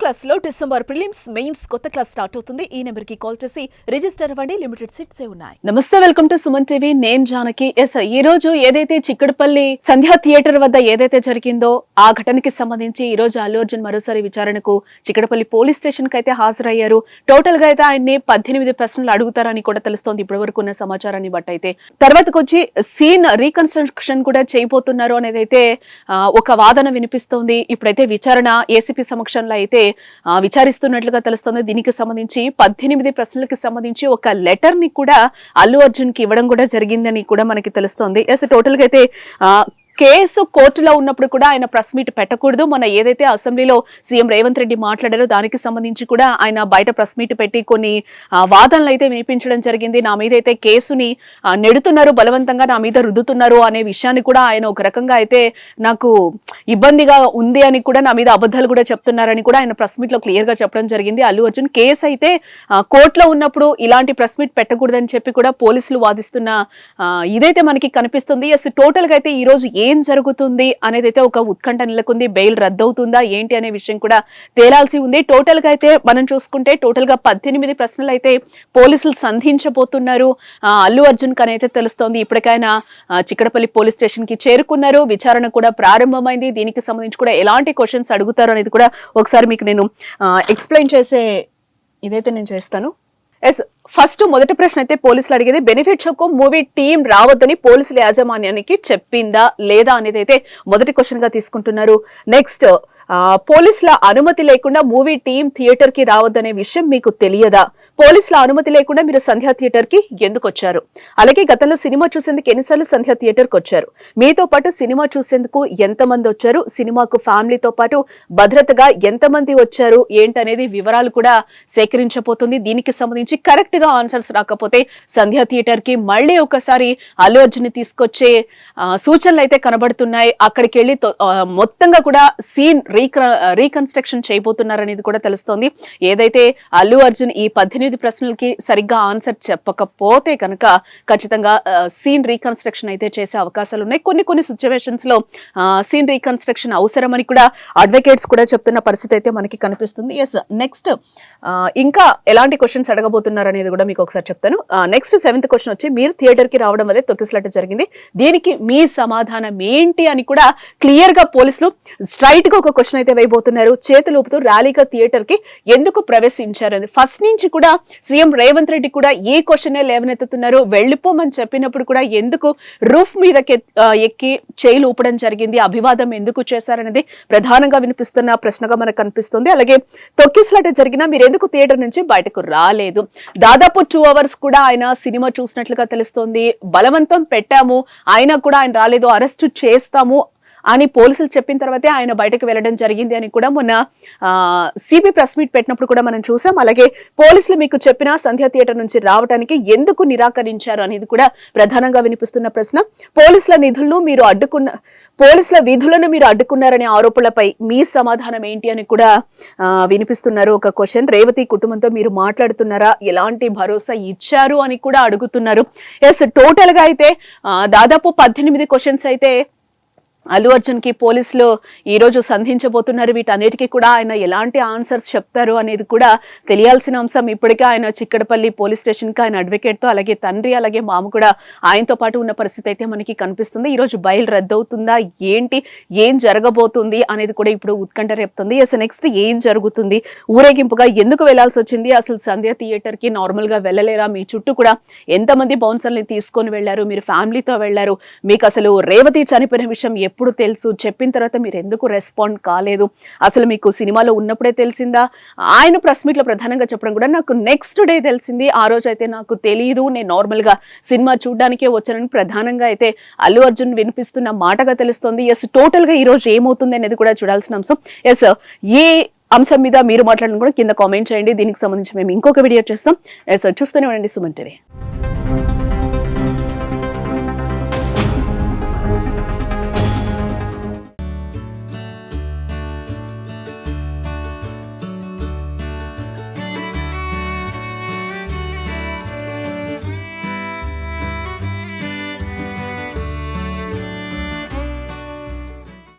Class లో December prelims mains కొత్త class start అవుతుంది. ఈ నెంబర్ కి కాల్ చేసి రిజిస్టర్ అవ్వండి. లిమిటెడ్ సీట్స్ ఉన్నాయి. నమస్తే, వెల్కమ్ టు సుమన్ టీవీ. నేను జానకి. ఈ రోజు ఏదైతే చిక్కడపల్లి సంధ్యా థియేటర్ వద్ద ఏదైతే జరిగిందో ఆ ఘటనకి సంబంధించి ఈ రోజు అల్లు అర్జున్ మరోసారి విచారణకు చిక్కడపల్లి పోలీస్ స్టేషన్ కి అయితే హాజరయ్యారు. టోటల్ గా అయితే ఆయన్ని 18 ప్రశ్నలు అడుగుతారని కూడా తెలుస్తోంది ఇప్పటి వరకు ఉన్న సమాచారాన్ని బట్టి. అయితే తర్వాతకు వచ్చి సీన్ రీకన్స్ట్రక్షన్ కూడా చేయబోతున్నారు అనేది అయితే ఒక వాదన వినిపిస్తోంది. ఇప్పుడైతే విచారణ ఏసీపీ సమక్షంలో అయితే విచారిస్తున్నట్లుగా తెలుస్తోంది. దీనికి సంబంధించి 18 ప్రశ్నలకు సంబంధించి ఒక లెటర్ ని కూడా అల్లు అర్జున్ కి ఇవ్వడం కూడా జరిగిందని కూడా మనకి తెలుస్తోంది. టోటల్ గా అయితే కేసు కోర్టులో ఉన్నప్పుడు కూడా ఆయన ప్రెస్ మీట్ పెట్టకూడదు. మన ఏదైతే అసెంబ్లీలో సీఎం రేవంత్ రెడ్డి మాట్లాడారో దానికి సంబంధించి కూడా ఆయన బయట ప్రెస్ మీట్ పెట్టి కొన్ని వాదనలు అయితే వినిపించడం జరిగింది. నా మీద అయితే కేసుని నెడుతున్నారు, బలవంతంగా నా మీద రుద్దుతున్నారు అనే విషయాన్ని కూడా ఆయన ఒక రకంగా అయితే నాకు ఇబ్బందిగా ఉంది అని కూడా, నా మీద అబద్ధాలు కూడా చెప్తున్నారని కూడా ఆయన ప్రెస్ మీట్ లో క్లియర్ గా చెప్పడం జరిగింది. అల్లు అర్జున్ కేసు అయితే కోర్టులో ఉన్నప్పుడు ఇలాంటి ప్రెస్ మీట్ పెట్టకూడదని చెప్పి కూడా పోలీసులు వాదిస్తున్న ఇదైతే మనకి కనిపిస్తుంది. టోటల్ గా అయితే ఈ రోజు ఏం జరుగుతుంది అనేది అయితే ఒక ఉత్కంఠ నెలకొంది. బెయిల్ రద్దవుతుందా ఏంటి అనే విషయం కూడా తేలాల్సి ఉంది. టోటల్ గా అయితే మనం చూసుకుంటే టోటల్ గా 18 ప్రశ్నలు అయితే పోలీసులు సంధించబోతున్నారు అల్లు అర్జున్ కని అయితే తెలుస్తోంది. ఇప్పటికైనా చిక్కడపల్లి పోలీస్ స్టేషన్ కి చేరుకున్నారు. విచారణ కూడా ప్రారంభమైంది. దీనికి సంబంధించి కూడా ఎలాంటి క్వశ్చన్స్ అడుగుతారు అనేది కూడా ఒకసారి మీకు నేను ఎక్స్ప్లెయిన్ చేసే ఇదైతే నేను చేస్తాను. ఫస్ట్ మొదటి ప్రశ్న అయితే పోలీసులు అడిగేది, బెనిఫిట్ షోకు మూవీ టీం రావద్దని పోలీసుల యాజమాన్యానికి చెప్పిందా లేదా అనేది అయితే మొదటి క్వశ్చన్ గా తీసుకుంటున్నారు. నెక్స్ట్, పోలీసుల అనుమతి లేకుండా మూవీ టీం థియేటర్ కి రావద్దనే విషయం మీకు తెలియదా? పోలీసుల అనుమతి లేకుండా మీరు సంధ్యా థియేటర్ కి ఎందుకు వచ్చారు? అలాగే గతంలో సినిమా చూసేందుకు ఎన్నిసార్లు సంధ్యా థియేటర్ కి వచ్చారు? మీతో పాటు సినిమా చూసేందుకు ఎంతమంది వచ్చారు? సినిమాకు ఫ్యామిలీతో పాటు భద్రతగా ఎంతమంది వచ్చారు ఏంటనేది వివరాలు కూడా సేకరించబోతుంది. దీనికి సంబంధించి కరెక్ట్ గా ఆన్సర్స్ రాకపోతే సంధ్యా థియేటర్ కి మళ్ళీ ఒకసారి అల్లు అర్జున్ ని తీసుకొచ్చే సూచనలు అయితే కనబడుతున్నాయి. అక్కడికి వెళ్లి మొత్తంగా కూడా సీన్ రీకన్స్ట్రక్షన్ చేయబోతున్నారనేది కూడా తెలుస్తోంది. ఏదైతే అల్లు అర్జున్ ఈ 18 ప్రశ్నలకి సరిగ్గా ఆన్సర్ చెప్పకపోతే కనుక ఖచ్చితంగా సీన్ రీకన్స్ట్రక్షన్ అయితే చేసే అవకాశాలు ఉన్నాయి. కొన్ని సిచ్యువేషన్స్ లో సీన్ రీకన్స్ట్రక్షన్ అవసరమని కూడా అడ్వకేట్స్ కూడా చెప్తున్న పరిస్థితి అయితే మనకి కనిపిస్తుంది. నెక్స్ట్, ఇంకా ఎలాంటి క్వశ్చన్స్ అడగబోతున్నారు అనేది కూడా మీకు ఒకసారి చెప్తాను. నెక్స్ట్ 7th క్వశ్చన్ వచ్చి, మీరు థియేటర్ కి రావడం వల్లే తొక్కిసలాట జరిగింది, దీనికి మీ సమాధానం ఏంటి అని కూడా క్లియర్ గా పోలీసులు స్ట్రైట్ గా ఒక క్వశ్చన్ అయితే వేయబోతున్నారు. చేతులు ఊపుతూ ర్యాలీగా థియేటర్ కి ఎందుకు ప్రవేశించారని ఫస్ట్ నుంచి కూడా సీఎం రేవంత్ రెడ్డి కూడా ఈ క్వశ్చన్ లేవనెత్తుతున్నారు. వెళ్లిపోమని చెప్పినప్పుడు కూడా ఎందుకు రూఫ్ మీద ఎక్కి చేయిలు ఊపడం జరిగింది, అభివాదం ఎందుకు చేశారనేది ప్రధానంగా వినిపిస్తున్న ప్రశ్నగా మనకు కనిపిస్తుంది. అలాగే తొక్కిసలాట జరిగినా మీరు ఎందుకు థియేటర్ నుంచి బయటకు రాలేదు? దాదాపు 2 hours కూడా ఆయన సినిమా చూసినట్లుగా తెలుస్తోంది. బలవంతం పెట్టాము, అయినా కూడా ఆయన రాలేదు, అరెస్టు చేస్తాము అని పోలీసులు చెప్పిన తర్వాతే ఆయన బయటకు వెళ్లడం జరిగింది అని కూడా మొన్న సిబి ప్రెస్ మీట్ పెట్టినప్పుడు కూడా మనం చూసాం. అలాగే పోలీసులు మీకు చెప్పిన సంధ్యా థియేటర్ నుంచి రావడానికి ఎందుకు నిరాకరించారు అనేది కూడా ప్రధానంగా వినిపిస్తున్న ప్రశ్న. పోలీసుల విధులను మీరు అడ్డుకున్నారనే ఆరోపణలపై మీ సమాధానం ఏంటి అని కూడా వినిపిస్తున్నారు ఒక క్వశ్చన్. రేవతి కుటుంబంతో మీరు మాట్లాడుతున్నారా, ఎలాంటి భరోసా ఇచ్చారు అని కూడా అడుగుతున్నారు. టోటల్ గా అయితే దాదాపు 18 క్వశ్చన్స్ అయితే అల్లు అర్జున్ కి పోలీసులు ఈ రోజు సంధించబోతున్నారు. వీటన్నిటికీ కూడా ఆయన ఎలాంటి ఆన్సర్స్ చెప్తారు అనేది కూడా తెలియాల్సిన అంశం. ఇప్పటికే ఆయన చిక్కడపల్లి పోలీస్ స్టేషన్ కి ఆయన అడ్వకేట్ తో, అలాగే తండ్రి అలాగే మామ కూడా ఆయనతో పాటు ఉన్న పరిస్థితి అయితే మనకి కనిపిస్తుంది. ఈ రోజు బయలు రద్దవుతుందా ఏంటి, ఏం జరగబోతుంది అనేది కూడా ఇప్పుడు ఉత్కంఠ రేపుతుంది. నెక్స్ట్ ఏం జరుగుతుంది, ఊరేగింపుగా ఎందుకు వెళ్లాల్సి వచ్చింది, అసలు సంధ్యా థియేటర్ కి నార్మల్ గా వెళ్ళలేరా, మీ చుట్టూ కూడా ఎంతమంది బౌన్సర్ని తీసుకొని వెళ్లారు, మీరు ఫ్యామిలీతో వెళ్లారు, మీకు అసలు రేవతి చనిపోయిన విషయం ఎప్పుడు తెలుసు, చెప్పిన తర్వాత మీరు ఎందుకు రెస్పాండ్ కాలేదు, అసలు మీకు సినిమాలో ఉన్నప్పుడే తెలిసిందా? ఆయన ప్రెస్ మీట్ లో ప్రధానంగా చెప్పడం కూడా నాకు నెక్స్ట్ డే తెలిసింది, ఆ రోజు అయితే నాకు తెలియదు, నేను నార్మల్ గా సినిమా చూడడానికే వచ్చానని ప్రధానంగా అయితే అల్లు అర్జున్ వినిపిస్తున్న మాటగా తెలుస్తోంది. టోటల్ గా ఈ రోజు ఏమవుతుంది అనేది కూడా చూడాల్సిన అంశం. ఏ అంశం మీద మీరు మాట్లాడడం కూడా కింద కామెంట్ చేయండి. దీనికి సంబంధించి మేము ఇంకొక వీడియో చేస్తాం. చూస్తూనే ఉండండి సుమన్ టీవీ.